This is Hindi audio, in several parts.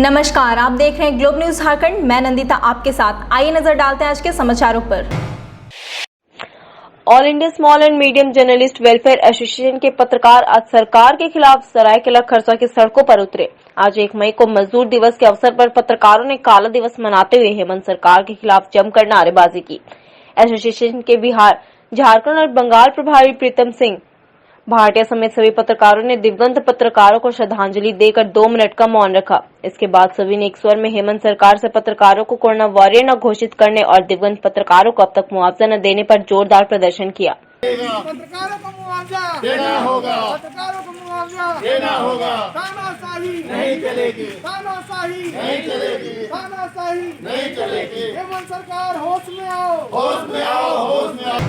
नमस्कार, आप देख रहे हैं ग्लोब न्यूज झारखंड। मैं नंदिता आपके साथ। आइए नजर डालते हैं आज के समाचारों पर। All India small and medium journalist welfare association के पत्रकार आज सरकार के खिलाफ सरायकेला खरसा की सड़कों पर उतरे। आज 1 मई को मजदूर दिवस के अवसर पर पत्रकारों ने काला दिवस मनाते हुए हेमंत सरकार के खिलाफ जमकर नारेबाजी की। एसोसिएशन के बिहार, झारखंड और बंगाल प्रभारी प्रीतम सिंह भाटिया समेत सभी पत्रकारों ने दिवंगत पत्रकारों को श्रद्धांजलि देकर 2 मिनट का मौन रखा। इसके बाद सभी ने एक स्वर में हेमंत सरकार से पत्रकारों को कोरोना वॉरियर न घोषित करने और दिवंगत पत्रकारों को अब तक मुआवजा न देने पर जोरदार प्रदर्शन किया। पत्रकारों को मुआवजा देना होगा, पत्रकारों को मुआवजा देना होगा। तानाशाही नहीं चलेगी, तानाशाही नहीं चलेगी, तानाशाही नहीं चलेगी। हेमंत सरकार होश में आओ, होश में आओ, होश में आओ।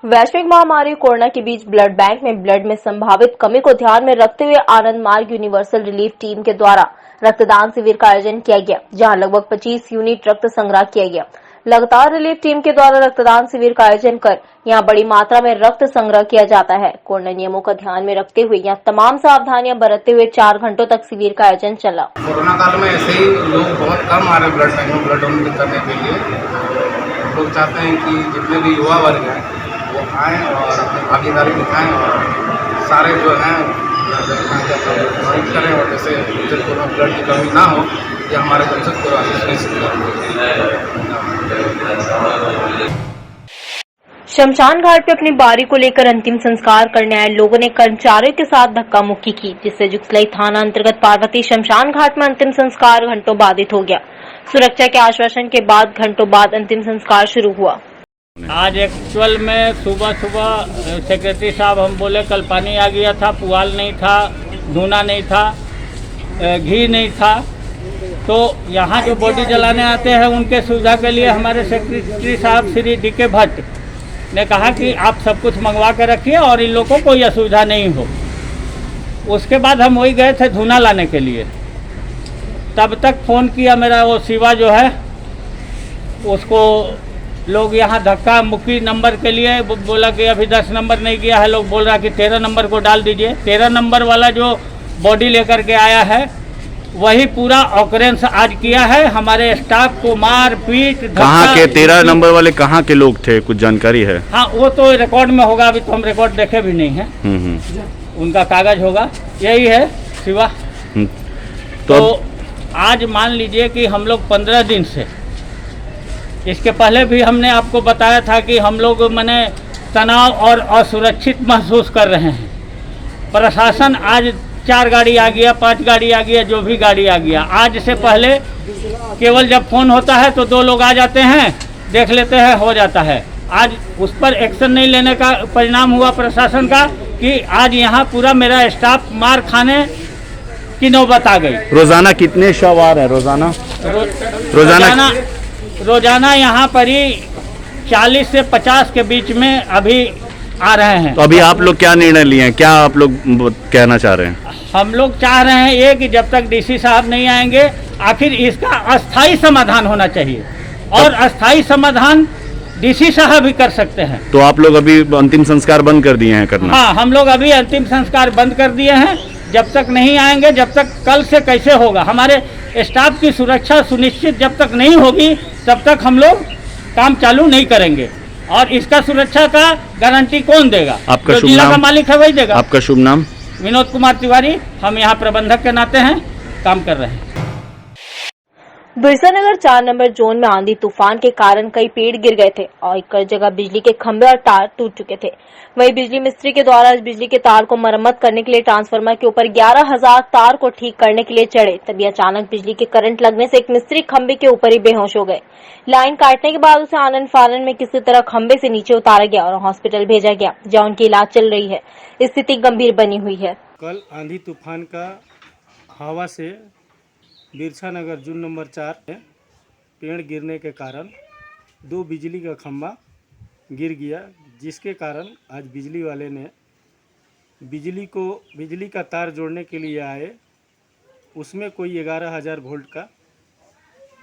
वैश्विक महामारी कोरोना के बीच ब्लड बैंक में ब्लड में संभावित कमी को ध्यान में रखते हुए आनंद मार्ग यूनिवर्सल रिलीफ टीम के द्वारा रक्तदान शिविर का आयोजन किया गया, जहां लगभग 25 यूनिट रक्त संग्रह किया गया। लगातार रिलीफ टीम के द्वारा रक्तदान शिविर का आयोजन कर यहां बड़ी मात्रा में रक्त संग्रह किया जाता है। कोरोना नियमों का ध्यान में रखते हुए यहां तमाम सावधानियां बरतते हुए 4 घंटों तक शिविर का आयोजन चला। कोरोना काल में ऐसे ही लोग बहुत कम आ रहे ब्लड बैंक में ब्लड डोनेट करने के लिए। लोग चाहते हैं कि जितने भी युवा वर्ग हैं वो आएँ और अपनी भागीदारी दिखाएं और सारे जो हैं डोनेट करें और जैसे कोरोना ब्लड की कमी ना हो, ये हमारे जनसद को सुनिश्चित शमशान घाट पर अपनी बारी को लेकर अंतिम संस्कार करने आए लोगों ने कर्मचारियों के साथ धक्का मुक्की की, जिससे जुगसलाई थाना अंतर्गत पार्वती शमशान घाट में अंतिम संस्कार घंटों बाधित हो गया। सुरक्षा के आश्वासन के बाद घंटों बाद अंतिम संस्कार शुरू हुआ। आज एक्चुअल में सुबह सेक्रेटरी साहब हम बोले कल पानी आ गया था, पुआल नहीं था, धुना नहीं था, घी नहीं था, तो यहाँ जो बॉडी जलाने आते हैं उनके सुविधा के लिए हमारे सेक्रेटरी साहब श्री डी.के. भट्ट ने कहा कि आप सब कुछ मंगवा कर रखिए और इन लोगों को कोई असुविधा नहीं हो। उसके बाद हम वही गए थे धुना लाने के लिए। तब तक फ़ोन किया मेरा वो शिवा जो है, उसको लोग यहाँ धक्का मुक्की नंबर के लिए बोला कि अभी 10 नंबर नहीं गया है, लोग बोल रहा कि 13 नंबर को डाल दीजिए। 13 नंबर वाला जो बॉडी लेकर के आया है वही पूरा ऑकरेंस आज किया है। हमारे स्टाफ को मार पीट कहाँ के 13 नंबर वाले कहाँ के लोग थे, कुछ जानकारी है? हाँ, वो तो रिकॉर्ड में होगा, अभी तो हम रिकॉर्ड देखे भी नहीं हैं। उनका कागज होगा, यही है शिवा। तो आज मान लीजिए कि हम लोग 15 दिन से, इसके पहले भी हमने आपको बताया था कि हम लोग माने तनाव और असुरक्षित महसूस कर रहे हैं। प्रशासन आज 4 गाड़ी आ गया, 5 गाड़ी आ गया, जो भी गाड़ी आ गया। आज से पहले केवल जब फ़ोन होता है तो 2 लोग आ जाते हैं, देख लेते हैं, हो जाता है। आज उस पर एक्शन नहीं लेने का परिणाम हुआ प्रशासन का कि आज यहाँ पूरा मेरा स्टाफ मार खाने की नौबत आ गई। रोजाना कितने शव आ रहे हैं? रोजाना यहाँ पर ही 40 से 50 के बीच में अभी आ रहे हैं। तो अभी आप लोग क्या निर्णय लिए हैं, क्या आप लोग कहना चाह रहे हैं? हम लोग चाह रहे हैं ये कि जब तक डीसी साहब नहीं आएंगे, आखिर इसका अस्थाई समाधान होना चाहिए और अस्थाई समाधान डीसी साहब ही कर सकते हैं। तो आप लोग अभी अंतिम संस्कार बंद कर दिए हैं करना? हाँ, हम लोग अभी अंतिम संस्कार बंद कर दिए हैं। जब तक नहीं आएंगे, जब तक कल से कैसे होगा, हमारे स्टाफ की सुरक्षा सुनिश्चित जब तक नहीं होगी तब तक हम लोग काम चालू नहीं करेंगे। और इसका सुरक्षा का गारंटी कौन देगा? आपका जो शुभ जिला नाम? का मालिक है वही देगा। आपका शुभ नाम? विनोद कुमार तिवारी। हम यहाँ प्रबंधक के नाते हैं, काम कर रहे हैं। बिरसानगर 4 नंबर जोन में आंधी तूफान के कारण कई पेड़ गिर गए थे और कई जगह बिजली के खंभे और तार टूट चुके थे। वहीं बिजली मिस्त्री के द्वारा इस बिजली के तार को मरम्मत करने के लिए ट्रांसफार्मर के ऊपर 11,000 तार को ठीक करने के लिए चढ़े, तभी अचानक बिजली के करंट लगने से एक मिस्त्री खंभे के ऊपर ही बेहोश हो गए। लाइन काटने के बाद उसे आनन फानन में किसी तरह खंभे से नीचे उतारा गया और हॉस्पिटल भेजा गया, जहां उनकी इलाज चल रही है। स्थिति गंभीर बनी हुई है। कल आंधी तूफान का हवा से बिरसानगर जोन नंबर 4 में पेड़ गिरने के कारण 2 बिजली का खंभा गिर गया, जिसके कारण आज बिजली वाले ने बिजली का तार जोड़ने के लिए आए, उसमें कोई 11,000 वोल्ट का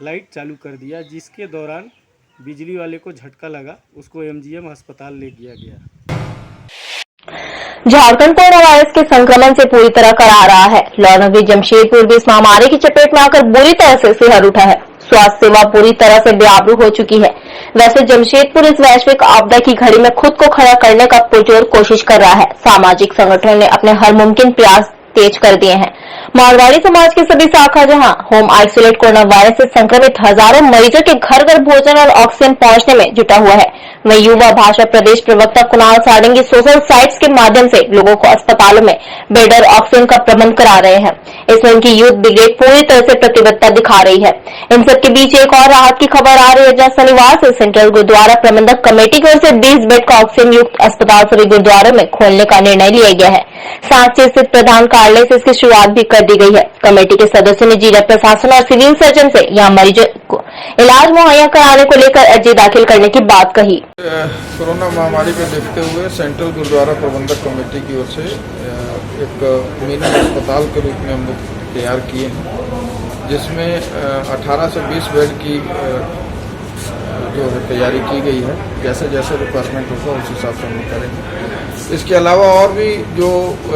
लाइट चालू कर दिया, जिसके दौरान बिजली वाले को झटका लगा, उसको एमजीएम अस्पताल ले गया। झारखंड कोरोना वायरस के संक्रमण से पूरी तरह करा रहा है। लौनगी जमशेदपुर भी इस महामारी की चपेट में आकर बुरी तरह से सिहर उठा है। स्वास्थ्य सेवा पूरी तरह से बेआबरू हो चुकी है। वैसे जमशेदपुर इस वैश्विक आपदा की घड़ी में खुद को खड़ा करने का पुरजोर कोशिश कर रहा है। सामाजिक संगठनों ने अपने हर मुमकिन प्रयास तेज कर दिए हैं। मारवाड़ी समाज की सभी शाखा जहां होम आइसोलेट कोरोना वायरस से संक्रमित हजारों मरीजों के घर घर भोजन और ऑक्सीजन पहुंचने में जुटा हुआ है, वहीं युवा भाजपा प्रदेश प्रवक्ता कुणाल सारंगी सोशल साइट्स के माध्यम से लोगों को अस्पतालों में बेड और ऑक्सीजन का प्रबंध करा रहे हैं। इसमें उनकी यूथ ब्रिगेड पूरी तरह से प्रतिबद्धता दिखा रही है। इन सबके बीच एक और राहत की खबर आ रही है, जहां शनिवार से सेंट्रल गुरुद्वारा प्रबंधक कमेटी की ओर से 20 बेड का ऑक्सीजन युक्त अस्पताल सभी गुरुद्वारों में खोलने का निर्णय लिया गया है। सांची स्थित प्रधान कार्यालय से इसकी शुरुआत भी कर दी गई है। कमेटी के सदस्यों ने जिला प्रशासन और सिविल सर्जन से यहां मरीजों को इलाज मुहैया कराने को लेकर अर्जी दाखिल करने की बात कही। कोरोना महामारी को देखते हुए सेंट्रल गुरुद्वारा प्रबंधक कमेटी की ओर से एक मिनी अस्पताल के रूप में हम लोग तैयार किए हैं, जिसमें 18 से 20 बेड की जो है तैयारी की गई है। जैसे जैसे रिक्वायरमेंट होगा उस हिसाब से हम लोग करेंगे। इसके अलावा और भी जो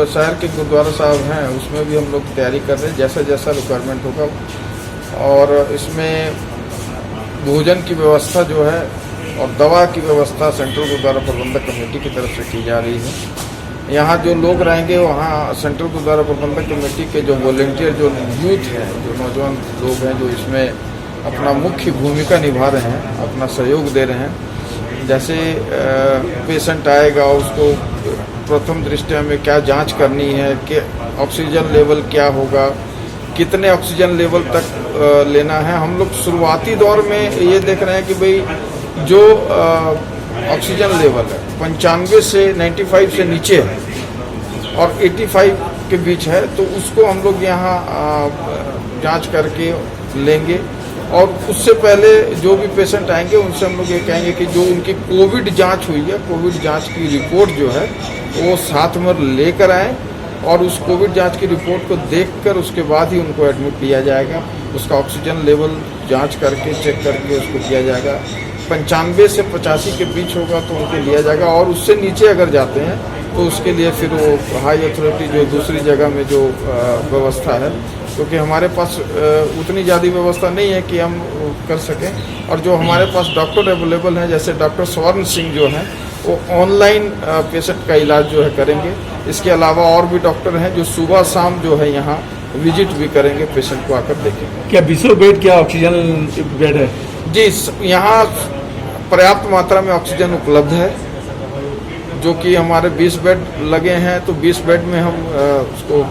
शहर के गुरुद्वारा साहब हैं उसमें भी हम लोग तैयारी कर रहे हैं, जैसा जैसा रिक्वायरमेंट होगा। और इसमें भोजन की व्यवस्था जो है और दवा की व्यवस्था सेंट्रल गुरुद्वारा प्रबंधक कमेटी की तरफ से की जा रही है। यहाँ जो लोग रहेंगे वहाँ सेंट्रल गुरुद्वारा प्रबंधक कमेटी के जो वॉलंटियर जो यूथ हैं, जो नौजवान लोग हैं, जो इसमें अपना मुख्य भूमिका निभा रहे हैं, अपना सहयोग दे रहे हैं। जैसे पेशेंट आएगा उसको प्रथम दृष्टया में क्या जांच करनी है, कि ऑक्सीजन लेवल क्या होगा, कितने ऑक्सीजन लेवल तक लेना है। हम लोग शुरुआती दौर में ये देख रहे हैं कि भाई जो ऑक्सीजन लेवल है 95 से 95 से नीचे है और 85 के बीच है, तो उसको हम लोग यहाँ जांच करके लेंगे। और उससे पहले जो भी पेशेंट आएंगे उनसे हम लोग ये कहेंगे कि जो उनकी कोविड जांच हुई है, कोविड जांच की रिपोर्ट जो है वो साथ में लेकर आएँ और उस कोविड जांच की रिपोर्ट को देखकर उसके बाद ही उनको एडमिट किया जाएगा। उसका ऑक्सीजन लेवल जांच करके चेक करके उसको किया जाएगा। 95 से 85 के बीच होगा तो उनको लिया जाएगा, और उससे नीचे अगर जाते हैं तो उसके लिए फिर वो हाई अथॉरिटी जो दूसरी जगह में जो व्यवस्था है, क्योंकि हमारे पास उतनी ज़्यादा व्यवस्था नहीं है कि हम कर सकें। और जो हमारे पास डॉक्टर अवेलेबल हैं, जैसे डॉक्टर स्वर्ण सिंह जो हैं, वो ऑनलाइन पेशेंट का इलाज जो है करेंगे। इसके अलावा और भी डॉक्टर हैं जो सुबह शाम जो है यहाँ विजिट भी करेंगे, पेशेंट को आकर देखेंगे। क्या 20 बेड क्या ऑक्सीजन बेड है? जी, यहाँ पर्याप्त मात्रा में ऑक्सीजन उपलब्ध है, जो कि हमारे 20 बेड लगे हैं, तो 20 बेड में हम उसको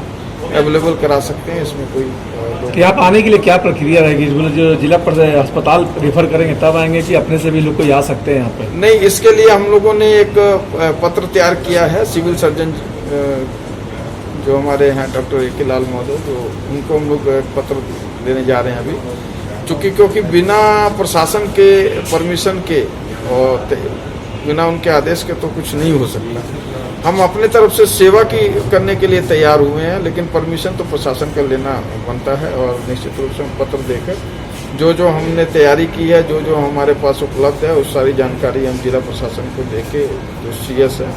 अवेलेबल करा सकते हैं। इसमें कोई कि आप आने के लिए क्या प्रक्रिया रहेगी? जो जिला अस्पताल रेफर करेंगे तब आएंगे कि अपने से भी लोग कोई आ सकते हैं यहाँ पे? नहीं, इसके लिए हम लोगों ने एक पत्र तैयार किया है। सिविल सर्जन जो हमारे हैं डॉक्टर ए.के. लाल महोदय, तो उनको हम लोग एक पत्र देने जा रहे हैं अभी, क्योंकि बिना प्रशासन के परमिशन के और बिना उनके आदेश के तो कुछ नहीं हो सकता। हम अपने तरफ से सेवा की करने के लिए तैयार हुए हैं, लेकिन परमिशन तो प्रशासन का लेना बनता है। और निश्चित रूप से हम पत्र देकर जो हमने तैयारी की है, जो हमारे पास उपलब्ध है, उस सारी जानकारी हम जिला प्रशासन को देके, जो CS हैं,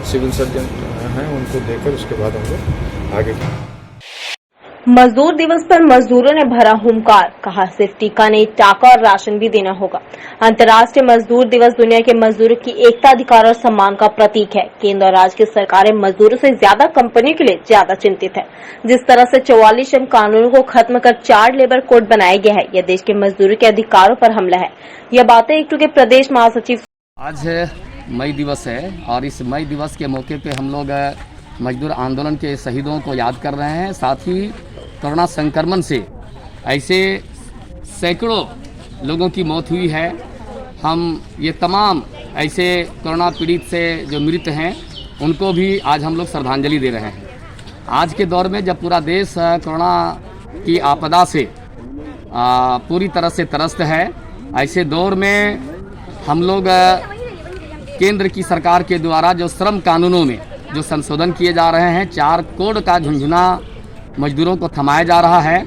सिविल सर्जन हैं, उनको देकर उसके बाद हम लोग आगे। मजदूर दिवस पर मजदूरों ने भरा हुंकार, कहा सिर्फ टीका नहीं, टाका और राशन भी देना होगा। अंतर्राष्ट्रीय मजदूर दिवस दुनिया के मजदूरों की एकता, अधिकार और सम्मान का प्रतीक है। केंद्र और राज्य की सरकारें मजदूरों से ज्यादा कंपनियों के लिए ज्यादा चिंतित है। जिस तरह से 44 श्रम कानूनों को खत्म कर 4 लेबर कोड बनाया गया है, यह देश के मजदूरों के अधिकारों पर हमला है। यह बातें एकटू के प्रदेश महासचिव। आज मई दिवस है और इस मई दिवस के मौके पे हम लोग मजदूर आंदोलन के शहीदों को याद कर रहे हैं। साथ ही कोरोना संक्रमण से ऐसे सैकड़ों लोगों की मौत हुई है। हम ये तमाम ऐसे कोरोना पीड़ित से जो मृत हैं उनको भी आज हम लोग श्रद्धांजलि दे रहे हैं। आज के दौर में जब पूरा देश कोरोना की आपदा से पूरी तरह से त्रस्त है, ऐसे दौर में हम लोग केंद्र की सरकार के द्वारा जो श्रम कानूनों में जो संशोधन किए जा रहे हैं, 4 कोड का झुंझुना मजदूरों को थमाया जा रहा है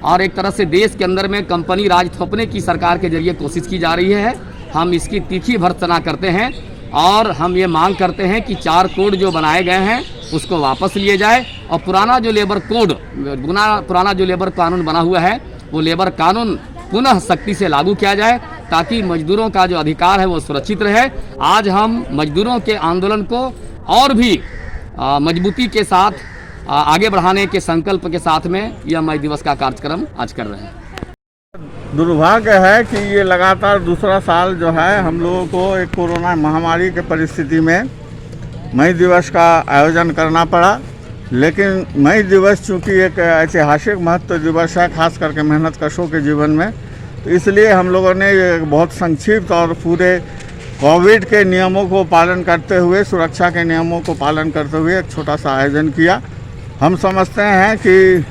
और एक तरह से देश के अंदर में कंपनी राज थोपने की सरकार के जरिए कोशिश की जा रही है। हम इसकी तीखी भर्त्सना करते हैं और हम ये मांग करते हैं कि 4 कोड जो बनाए गए हैं उसको वापस लिए जाए और पुराना जो लेबर कोड, पुराना जो लेबर कानून बना हुआ है वो लेबर कानून पुनः सख्ती से लागू किया जाए ताकि मजदूरों का जो अधिकार है वो सुरक्षित रहे। आज हम मजदूरों के आंदोलन को और भी मजबूती के साथ आगे बढ़ाने के संकल्प के साथ में यह मई दिवस का कार्यक्रम आज कर रहे हैं। दुर्भाग्य है कि ये लगातार दूसरा साल जो है हम लोगों को एक कोरोना महामारी के परिस्थिति में मई दिवस का आयोजन करना पड़ा। लेकिन मई दिवस चूँकि एक ऐतिहासिक महत्व दिवस है, खास करके मेहनत कशों के जीवन में, तो इसलिए हम लोगों ने बहुत संक्षिप्त और पूरे कोविड के नियमों को पालन करते हुए, सुरक्षा के नियमों को पालन करते हुए एक छोटा सा आयोजन किया। हम समझते हैं कि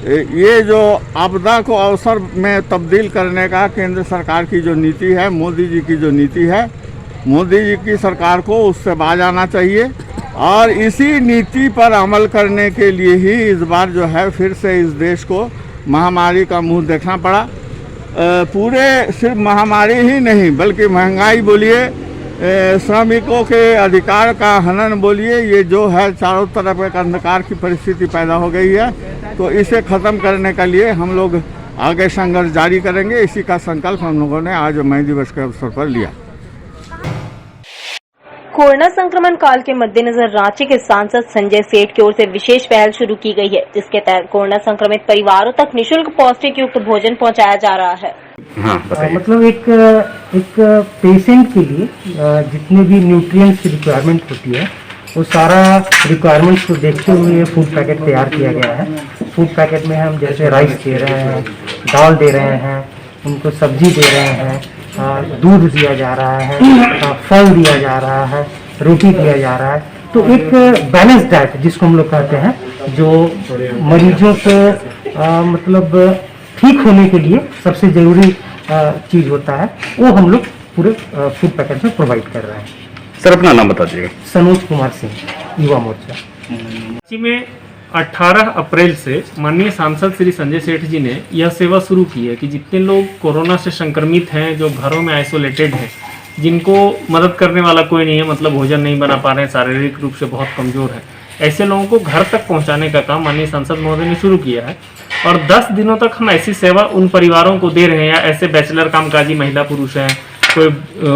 ये जो आपदा को अवसर में तब्दील करने का केंद्र सरकार की जो नीति है, मोदी जी की जो नीति है, मोदी जी की सरकार को उससे बाज आना चाहिए और इसी नीति पर अमल करने के लिए ही इस बार जो है फिर से इस देश को महामारी का मुंह देखना पड़ा। पूरे सिर्फ महामारी ही नहीं बल्कि महंगाई बोलिए, श्रमिकों के अधिकार का हनन बोलिए, ये जो है चारों तरफ एक अंधकार की परिस्थिति पैदा हो गई है। तो इसे ख़त्म करने के लिए हम लोग आगे संघर्ष जारी करेंगे। इसी का संकल्प हम लोगों ने आज मई दिवस के अवसर पर लिया। कोरोना संक्रमण काल के मद्देनजर रांची के सांसद संजय सेठ की ओर से विशेष पहल शुरू की गई है, जिसके तहत कोरोना संक्रमित परिवारों तक निःशुल्क पौष्टिक युक्त भोजन पहुंचाया जा रहा है। मतलब एक पेशेंट के लिए जितने भी न्यूट्रिएंट्स की रिक्वायरमेंट होती है वो सारा रिक्वायरमेंट्स को देखते हुए फूड पैकेट तैयार किया गया है। फूड पैकेट में हम जैसे राइस दे रहे हैं, दाल दे रहे हैं, उनको सब्जी दे रहे हैं, दूध दिया जा रहा है, फल दिया जा रहा है, रोटी दिया जा रहा है। तो एक बैलेंस डाइट जिसको हम लोग कहते हैं, जो मरीजों को मतलब ठीक होने के लिए सबसे ज़रूरी चीज़ होता है, वो हम लोग पूरे फूड पैकेट में प्रोवाइड कर रहे हैं। सर अपना नाम बता दीजिएगा। सनोज कुमार सिंह, युवा मोर्चा। रांची में 18 अप्रैल से माननीय सांसद श्री संजय सेठ जी ने यह सेवा शुरू की है कि जितने लोग कोरोना से संक्रमित हैं, जो घरों में आइसोलेटेड हैं, जिनको मदद करने वाला कोई नहीं है, मतलब भोजन नहीं बना पा रहे हैं, शारीरिक रूप से बहुत कमज़ोर हैं, ऐसे लोगों को घर तक पहुंचाने का काम माननीय सांसद महोदय ने शुरू किया है। और 10 दिनों तक हम ऐसी सेवा उन परिवारों को दे रहे हैं, या ऐसे बैचलर कामकाजी महिला पुरुष हैं, कोई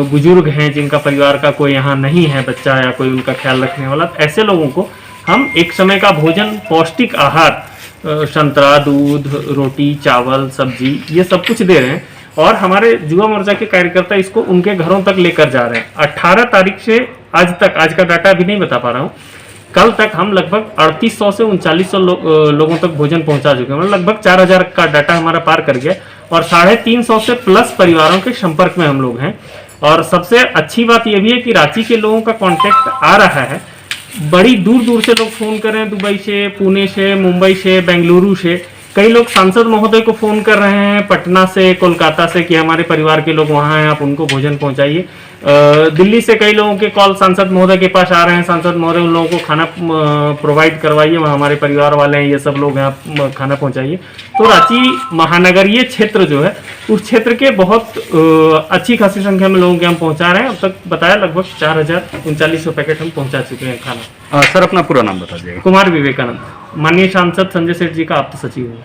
बुजुर्ग हैं जिनका परिवार का कोई यहाँ नहीं है बच्चा या कोई उनका ख्याल रखने वाला, ऐसे लोगों को हम एक समय का भोजन, पौष्टिक आहार, संतरा, दूध, रोटी, चावल, सब्जी, ये सब कुछ दे रहे हैं। और हमारे युवा मोर्चा के कार्यकर्ता इसको उनके घरों तक लेकर जा रहे हैं। 18 तारीख से आज तक, आज का डाटा अभी नहीं बता पा रहा हूँ, कल तक हम लगभग 3800 से 3900 लोगों तक भोजन पहुंचा चुके हैं। मतलब लगभग 4000 का डाटा हमारा पार कर गया और 350 से प्लस परिवारों के संपर्क में हम लोग हैं। और सबसे अच्छी बात यह भी है कि रांची के लोगों का कांटेक्ट आ रहा है। बड़ी दूर दूर से लोग फोन कर रहे हैं, दुबई से, पुणे से, मुंबई से, बेंगलुरु से। कई लोग सांसद महोदय को फोन कर रहे हैं पटना से, कोलकाता से, कि हमारे परिवार के लोग वहाँ हैं, आप उनको भोजन पहुँचाइए। दिल्ली से कई लोगों के कॉल सांसद महोदय के पास आ रहे हैं, सांसद महोदय उन लोगों को खाना प्रोवाइड करवाइए, वहाँ हमारे परिवार वाले हैं, ये सब लोग हैं, आप खाना पहुँचाइए। तो रांची महानगरीय क्षेत्र जो है, उस क्षेत्र के बहुत अच्छी खासी संख्या में लोगों के हम पहुँचा रहे हैं। अब तक बताया लगभग 4039 पैकेट हम पहुँचा चुके हैं खाना। सर अपना पूरा नाम बता दीजिएगा। कुमार विवेकानंद, माननीय सांसद संजय सेठ जी का आप्त सचिव हूँ।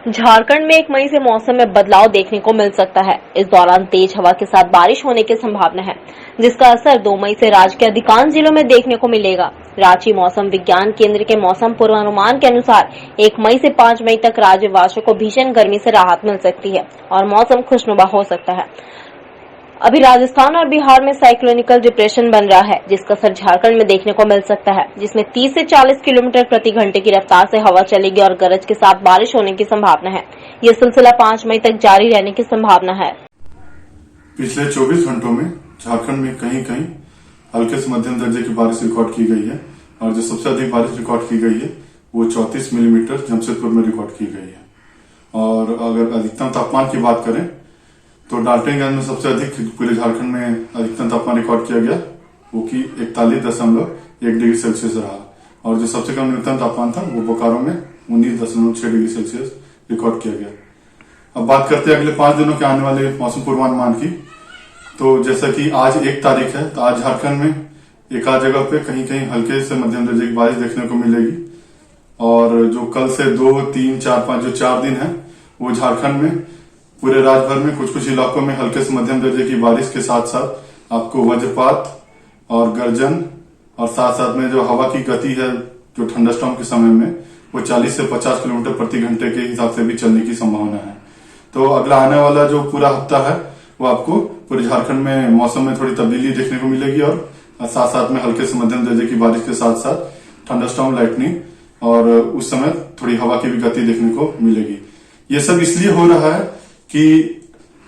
झारखंड में 1 मई से मौसम में बदलाव देखने को मिल सकता है। इस दौरान तेज हवा के साथ बारिश होने की संभावना है, जिसका असर 2 मई से राज्य के अधिकांश जिलों में देखने को मिलेगा। रांची मौसम विज्ञान केंद्र के मौसम पूर्वानुमान के अनुसार 1 मई से 5 मई तक राज्यवासियों को भीषण गर्मी से राहत मिल सकती है और मौसम खुशनुमा हो सकता है। अभी राजस्थान और बिहार में साइक्लोनिकल डिप्रेशन बन रहा है, जिसका असर झारखंड में देखने को मिल सकता है, जिसमें 30 से 40 किलोमीटर प्रति घंटे की रफ्तार से हवा चलेगी और गरज के साथ बारिश होने की संभावना है। यह सिलसिला 5 मई तक जारी रहने की संभावना है। पिछले 24 घंटों में झारखंड में कहीं कहीं हल्के से मध्यम दर्जे की बारिश रिकॉर्ड की गई है और जो सबसे अधिक बारिश रिकॉर्ड की गई है वो 34 मिलीमीटर जमशेदपुर में रिकॉर्ड की गई है। और अगर अधिकतम तापमान की बात करें तो डाल्टनगंज में सबसे अधिक पूरे झारखंड में अधिकतम तापमान रिकॉर्ड किया गया, वो कि 41.1 डिग्री सेल्सियस रहा। और जो सबसे कम न्यूनतम तापमान था वो बोकारो में 19.6 डिग्री सेल्सियस रिकॉर्ड किया गया। अब बात करते हैं अगले 5 दिनों के आने वाले मौसम पूर्वानुमान की। तो जैसा कि आज 1 तारीख है, तो आज झारखंड में एक आध जगह पे कहीं कहीं हल्के से मध्यम दर्जे की बारिश देखने को मिलेगी। और जो कल से 2, 3, 4, 5 जो 4 दिन है, वो झारखंड में पूरे राज्य भर में कुछ कुछ इलाकों में हल्के से मध्यम दर्जे की बारिश के साथ साथ आपको वज्रपात और गर्जन और साथ साथ में जो हवा की गति है जो थंडरस्टॉर्म के समय में वो 40 से 50 किलोमीटर प्रति घंटे के हिसाब से भी चलने की संभावना है। तो अगला आने वाला जो पूरा हफ्ता है वो आपको पूरे झारखंड में मौसम में थोड़ी तब्दीली देखने को मिलेगी और साथ साथ में हल्के से मध्यम दर्जे की बारिश के साथ साथ थंडरस्टॉर्म, लाइटनिंग और उस समय थोड़ी हवा की भी गति देखने को मिलेगी। ये सब इसलिए हो रहा है कि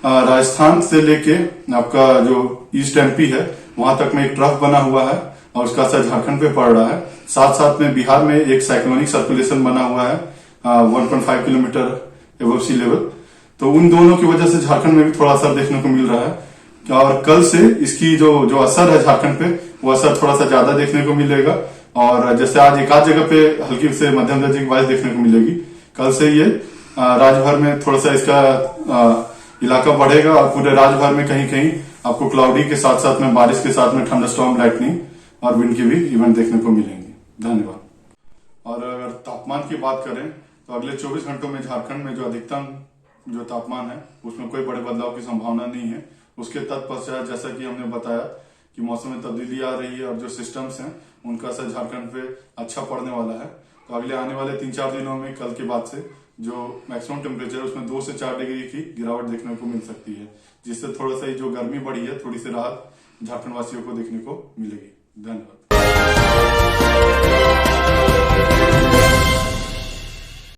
राजस्थान से लेके आपका जो ईस्ट एमपी है वहां तक में एक ट्रफ बना हुआ है और उसका असर झारखंड पे पड़ रहा है। साथ साथ में बिहार में एक साइक्लोनिक सर्कुलेशन बना हुआ है 1.5 किलोमीटर एबव सी लेवल। तो उन दोनों की वजह से झारखंड में भी थोड़ा असर देखने को मिल रहा है और कल से इसकी जो असर है झारखंड पे वो असर थोड़ा सा ज्यादा देखने को मिलेगा। और जैसे आज एक आध जगह पे हल्की से मध्यम दर्जे की बारिश देखने को मिलेगी, कल से ये राज्य भर में थोड़ा सा इसका इलाका बढ़ेगा और पूरे राज्य भर में कहीं कहीं आपको क्लाउडी के साथ साथ में बारिश के साथ में थंडरस्टॉर्म, लाइटनिंग और विंड की भी इवेंट देखने को मिलेंगे। धन्यवाद। और अगर तापमान की बात करें तो अगले 24 घंटों में झारखंड में जो अधिकतम जो तापमान है उसमें कोई बड़े बदलाव की संभावना नहीं है। उसके तत्पश्चात जैसा कि हमने बताया कि मौसम में तब्दीली आ रही है और जो सिस्टम्स हैं उनका असर झारखंड पे अच्छा पड़ने वाला है। तो अगले आने वाले 3-4 दिनों में कल के बाद से जो मैक्सिमम टेम्परेचर है उसमें 2 से 4 डिग्री की गिरावट देखने को मिल सकती है, जिससे थोड़ा सा जो गर्मी बढ़ी है थोड़ी सी राहत झारखंड वासियों को देखने को मिलेगी। धन्यवाद।